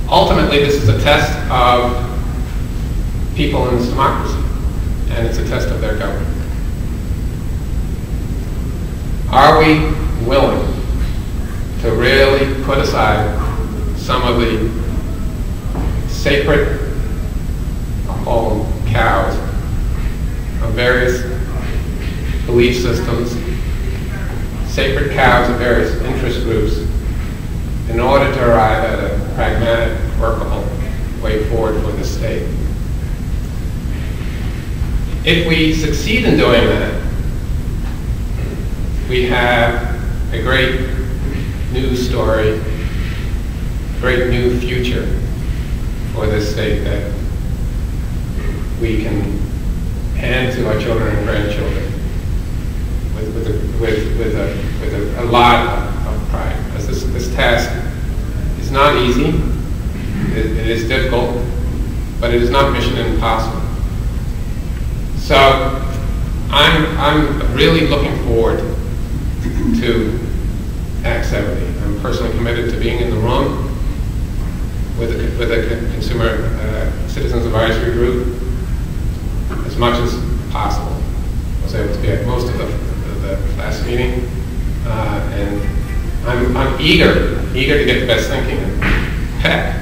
Ultimately, this is a test of people in this democracy, and it's a test of their government. Are we willing to really put aside some of the sacred, I'll call them cows, of various belief systems, sacred cows of various interest groups, in order to arrive at a pragmatic, workable way forward for the state? If we succeed in doing that, we have a great news story, a great new future for this state that we can hand to our children and grandchildren with a lot of pride. As this task is not easy, it is difficult, but it is not mission impossible. So I'm really looking forward to Act 70. I'm personally committed to being in the room with a consumer citizens advisory group as much as possible. I was able to be at most of the last meeting, and I'm eager to get the best thinking. And PEC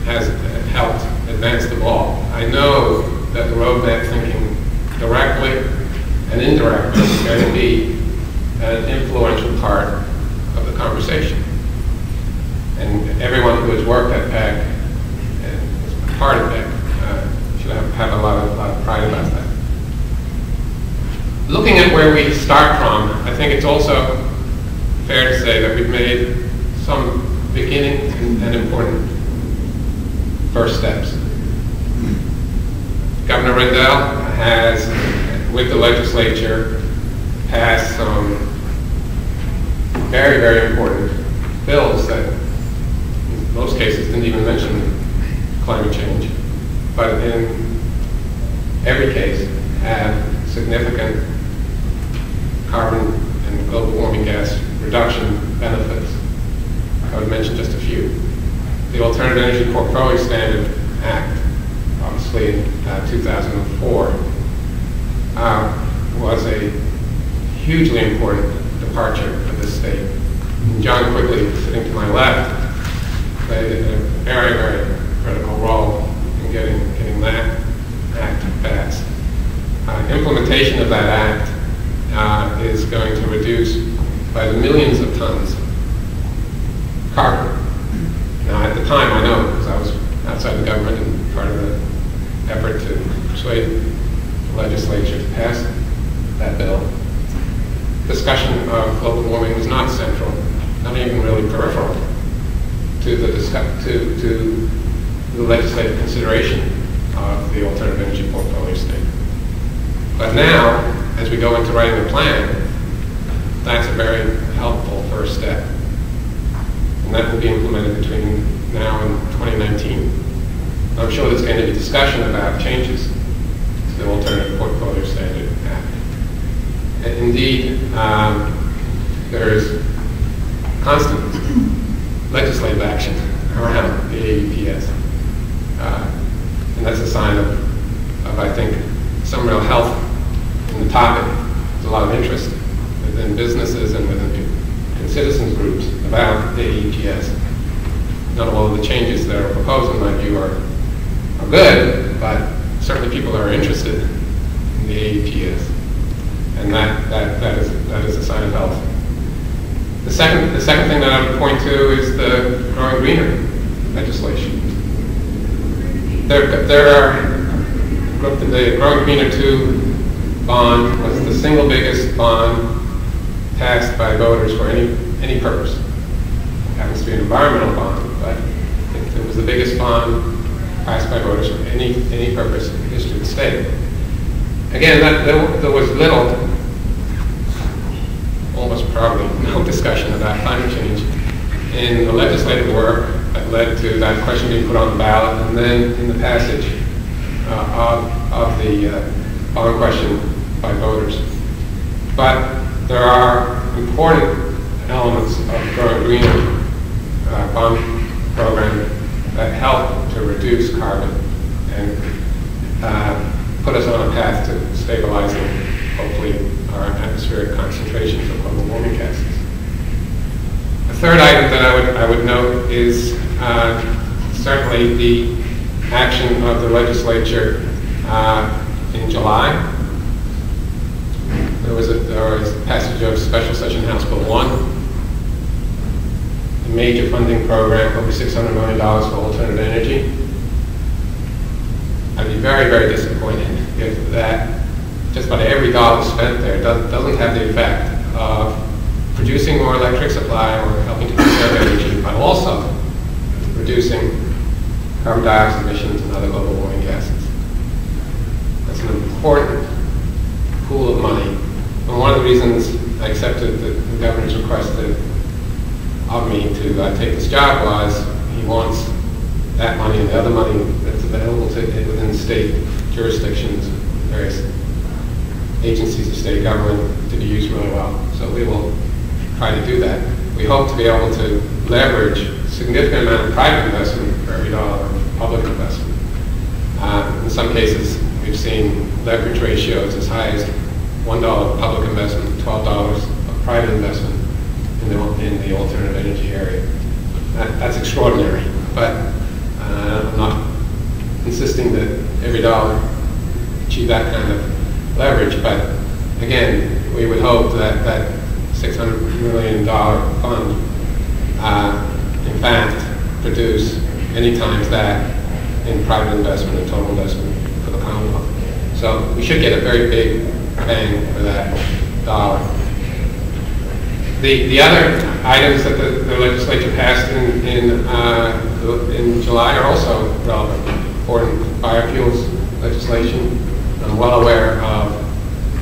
has helped advance the ball. I know that the roadmap thinking directly and indirectly is going to be an influential part of the conversation. And everyone who has worked at PEC and is part of PEC should have a lot of pride about that. Looking at where we start from, I think it's also fair to say that we've made some beginning and important first steps. Governor Rendell has, with the legislature, passed some very, very important bills that in most cases didn't even mention climate change, but in every case have significant carbon and global warming gas reduction benefits. I would mention just a few. The Alternative Energy Portfolio Standard Act, obviously in 2004, was a hugely important departure for this state. And John Quigley, sitting to my left, played a very, very critical role in getting that act passed. Implementation of that act is going to reduce by the millions of tons carbon. Now, at the time, I know, because I was outside the government and part of the effort to persuade the legislature to pass that bill, discussion of global warming was not central, not even really peripheral to the legislative consideration of the Alternative Energy Portfolio Standard. But now, as we go into writing the plan, that's a very helpful first step. And that will be implemented between now and 2019. I'm sure there's going to be discussion about changes to the Alternative Portfolio Standard Act. And indeed, there is constant legislative action around the AEPS. And that's a sign of, I think, some real health in the topic. There's a lot of interest within businesses and within citizens groups about the AEPS. Not all of the changes that are proposed, in my view, are good, but certainly people are interested in the AEPS. And that is a sign of health. The second thing that I would point to is the Growing Greener legislation. The Growing Greener 2 bond was the single biggest bond passed by voters for any purpose. It happens to be an environmental bond, but it was the biggest bond passed by voters for any purpose in the history of the state. Again, there was little, almost probably no discussion about climate change in the legislative work that led to that question being put on the ballot, and then in the passage of the bond question by voters. But there are important elements of Growing Greener bond program reduce carbon and put us on a path to stabilizing, hopefully, our atmospheric concentrations of global warming gases. The third item that I would note is certainly the action of the legislature in July. There was passage of Special Session House Bill 1, a major funding program, over $600 million for alternative energy. I'd be very, very disappointed if that, just about every dollar spent there, doesn't have the effect of producing more electric supply or helping to conserve energy, but also reducing carbon dioxide emissions and other global warming gases. That's an important pool of money. And one of the reasons I accepted the governor's request of me to take this job was he wants that money and the other money that's available to within state jurisdictions, various agencies of state government, to be used really well. So we will try to do that. We hope to be able to leverage a significant amount of private investment for every dollar of public investment. In some cases, we've seen leverage ratios as high as $1 of public investment, $12 of private investment in the alternative energy area. That's extraordinary, but I'm not insisting that every dollar achieve that kind of leverage, but again, we would hope that that $600 million fund, in fact, produce many times that in private investment and total investment for the Commonwealth. So we should get a very big bang for that dollar. The other items that the legislature passed in July are also relevant. Important biofuels legislation. I'm well aware of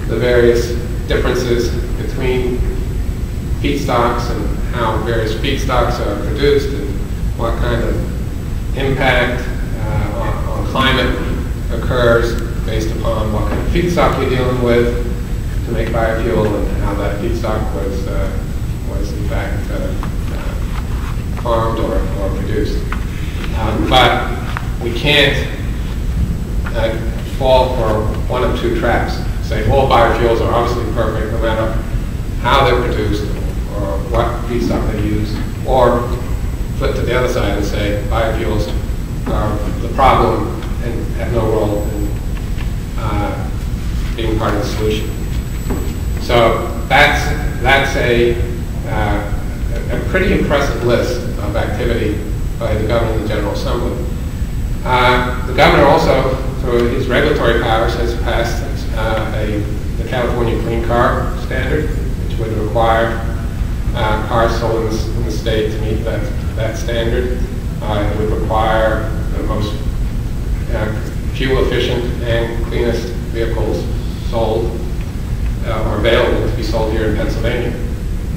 the various differences between feedstocks and how various feedstocks are produced and what kind of impact on climate occurs based upon what kind of feedstock you're dealing with to make biofuel and how that feedstock was in fact farmed or produced. But we can't fall for one of two traps. Say all biofuels are obviously perfect no matter how they're produced or what feedstock they use, or flip to the other side and say biofuels are the problem and have no role in being part of the solution. So that's a pretty impressive list of activity by the governor and the General Assembly. The governor also, through his regulatory powers, has passed the California Clean Car Standard, which would require cars sold in the state to meet that standard. It would require the most fuel-efficient and cleanest vehicles sold or available to be sold here in Pennsylvania.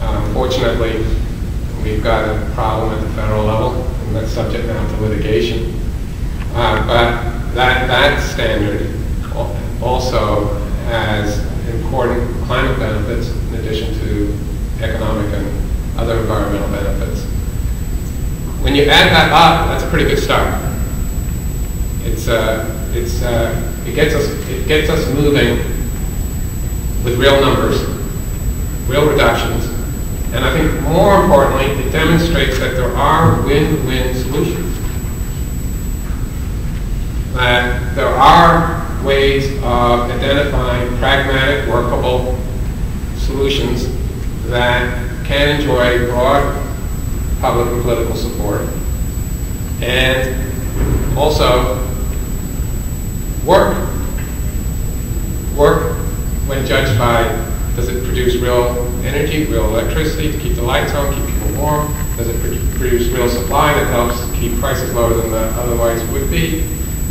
Unfortunately, we've got a problem at the federal level, and that's subject now to litigation. But that standard also has important climate benefits in addition to economic and other environmental benefits. When you add that up, that's a pretty good start. It gets us moving with real numbers, real reductions, and I think more importantly, it demonstrates that there are win-win solutions. That there are ways of identifying pragmatic, workable solutions that can enjoy broad public and political support, and also work when judged by, does it produce real energy, real electricity to keep the lights on, keep people warm? Does it produce real supply that helps keep prices lower than they otherwise would be?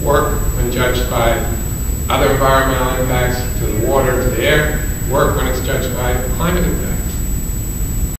Work when judged by other environmental impacts to the water, to the air. Work when it's judged by climate impacts.